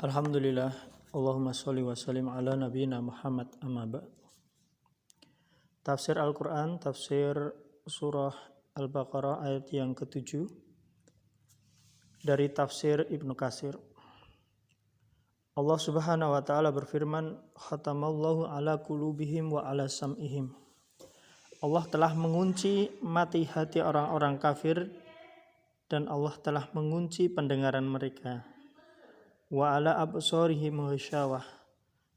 Alhamdulillah, Allahumma sholli wa sallim ala nabiyina Muhammad amma ba'd. Tafsir Al-Quran, tafsir surah Al-Baqarah ayat yang ke-7 dari tafsir Ibnu Katsir. Allah subhanahu wa ta'ala berfirman, khatamallahu ala qulubihim wa ala sam'ihim. Allah telah mengunci mati hati orang-orang kafir dan Allah telah mengunci pendengaran mereka. Wa ala absarihim ghisyawah,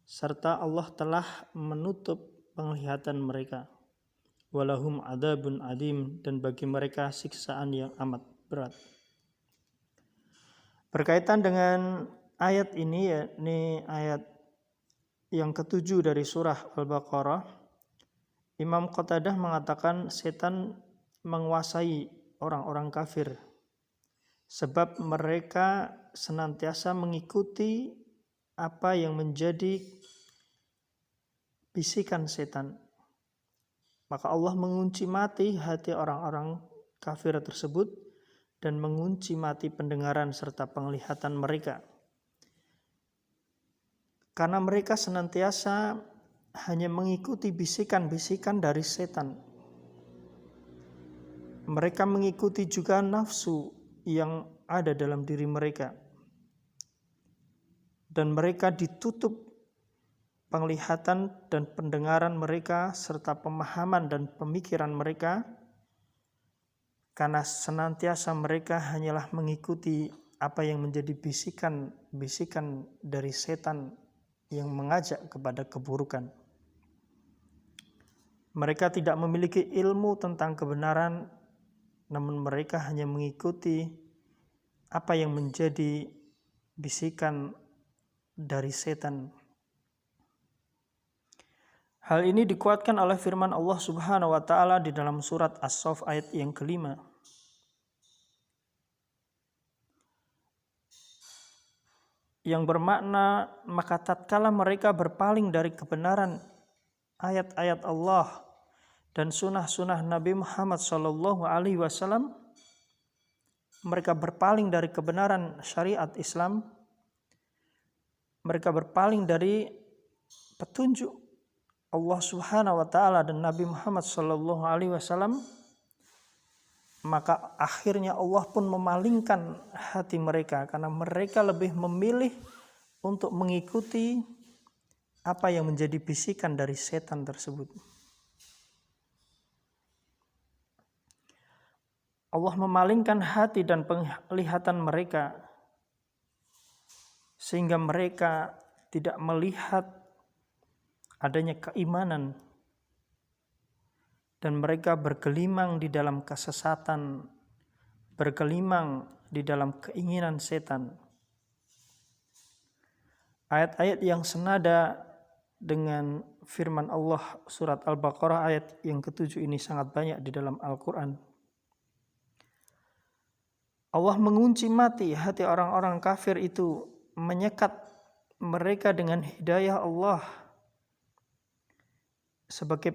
serta Allah telah menutup penglihatan mereka. Walahum adzabun adim, dan bagi mereka siksaan yang amat berat. Berkaitan dengan ayat ini, yakni ayat yang ke-7 dari surah Al-Baqarah, Imam Qatadah mengatakan setan menguasai orang-orang kafir sebab mereka senantiasa mengikuti apa yang menjadi bisikan setan. Maka Allah mengunci mati hati orang-orang kafir tersebut dan mengunci mati pendengaran serta penglihatan mereka. Karena mereka senantiasa hanya mengikuti bisikan-bisikan dari setan. Mereka mengikuti juga nafsu yang ada dalam diri mereka. Dan mereka ditutup penglihatan dan pendengaran mereka serta pemahaman dan pemikiran mereka karena senantiasa mereka hanyalah mengikuti apa yang menjadi bisikan-bisikan dari setan yang mengajak kepada keburukan. Mereka tidak memiliki ilmu tentang kebenaran, namun mereka hanya mengikuti apa yang menjadi bisikan dari setan. Hal ini dikuatkan oleh firman Allah Subhanahu wa taala di dalam surat As-Saff ayat yang ke-5. Yang bermakna, maka tatkala mereka berpaling dari kebenaran ayat-ayat Allah dan sunnah-sunnah Nabi Muhammad SAW, mereka berpaling dari kebenaran syariat Islam, mereka berpaling dari petunjuk Allah Subhanahu wa taala dan Nabi Muhammad SAW, maka akhirnya Allah pun memalingkan hati mereka karena mereka lebih memilih untuk mengikuti apa yang menjadi bisikan dari setan tersebut. Allah memalingkan hati dan penglihatan mereka sehingga mereka tidak melihat adanya keimanan dan mereka bergelimang di dalam kesesatan, bergelimang di dalam keinginan setan. Ayat-ayat yang senada dengan firman Allah surat Al-Baqarah ayat yang ke-7 ini sangat banyak di dalam Al-Quran. Allah mengunci mati hati orang-orang kafir itu, menyekat mereka dengan hidayah Allah sebagai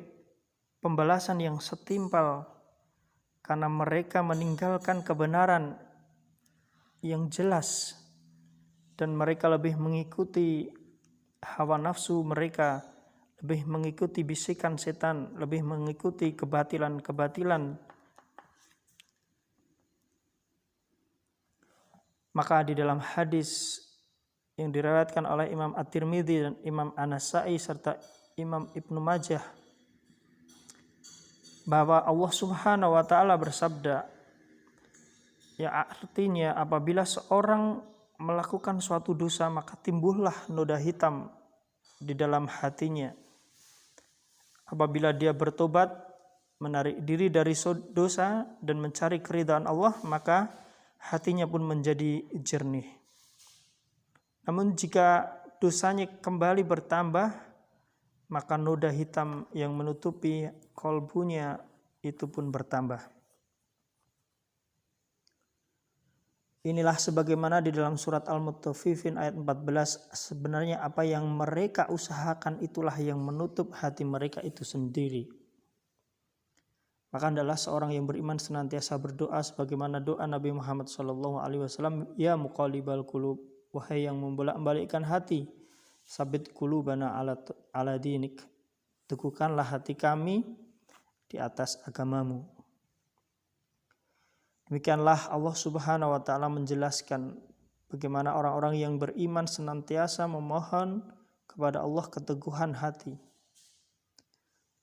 pembalasan yang setimpal karena mereka meninggalkan kebenaran yang jelas dan mereka lebih mengikuti hawa nafsu mereka, lebih mengikuti bisikan setan, lebih mengikuti kebatilan-kebatilan. Maka di dalam hadis yang diriwayatkan oleh Imam At-Tirmidzi dan Imam An-Nasa'i serta Imam Ibnu Majah bahwa Allah Subhanahu wa taala bersabda, ya artinya apabila seorang melakukan suatu dosa maka timbullah noda hitam di dalam hatinya. Apabila dia bertobat, menarik diri dari dosa dan mencari keridhaan Allah, maka hatinya pun menjadi jernih. Namun jika dosanya kembali bertambah, maka noda hitam yang menutupi kolbunya itu pun bertambah. Inilah sebagaimana di dalam surat Al-Mutaffifin ayat 14, sebenarnya apa yang mereka usahakan itulah yang menutup hati mereka itu sendiri. Maka adalah seorang yang beriman senantiasa berdoa sebagaimana doa Nabi Muhammad SAW, ya muqallibal qulub, wahai yang membolak-balikkan hati, sabit qulubana ala dinik, teguhkanlah hati kami di atas agamamu. Demikianlah Allah Subhanahu wa taala menjelaskan bagaimana orang-orang yang beriman senantiasa memohon kepada Allah keteguhan hati.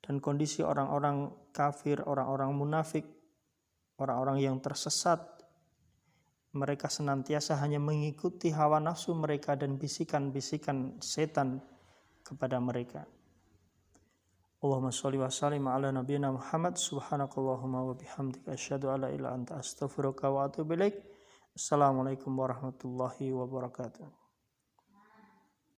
Dan kondisi orang-orang kafir, orang-orang munafik, orang-orang yang tersesat, mereka senantiasa hanya mengikuti hawa nafsu mereka dan bisikan-bisikan setan kepada mereka. Allahumma sholli wa sallim ala nabiyyina Muhammad. Subhanakallahumma wa bihamdika asyhadu an la ilaha illa anta astaghfiruka wa atubu ilaik. Assalamualaikum warahmatullahi wabarakatuh.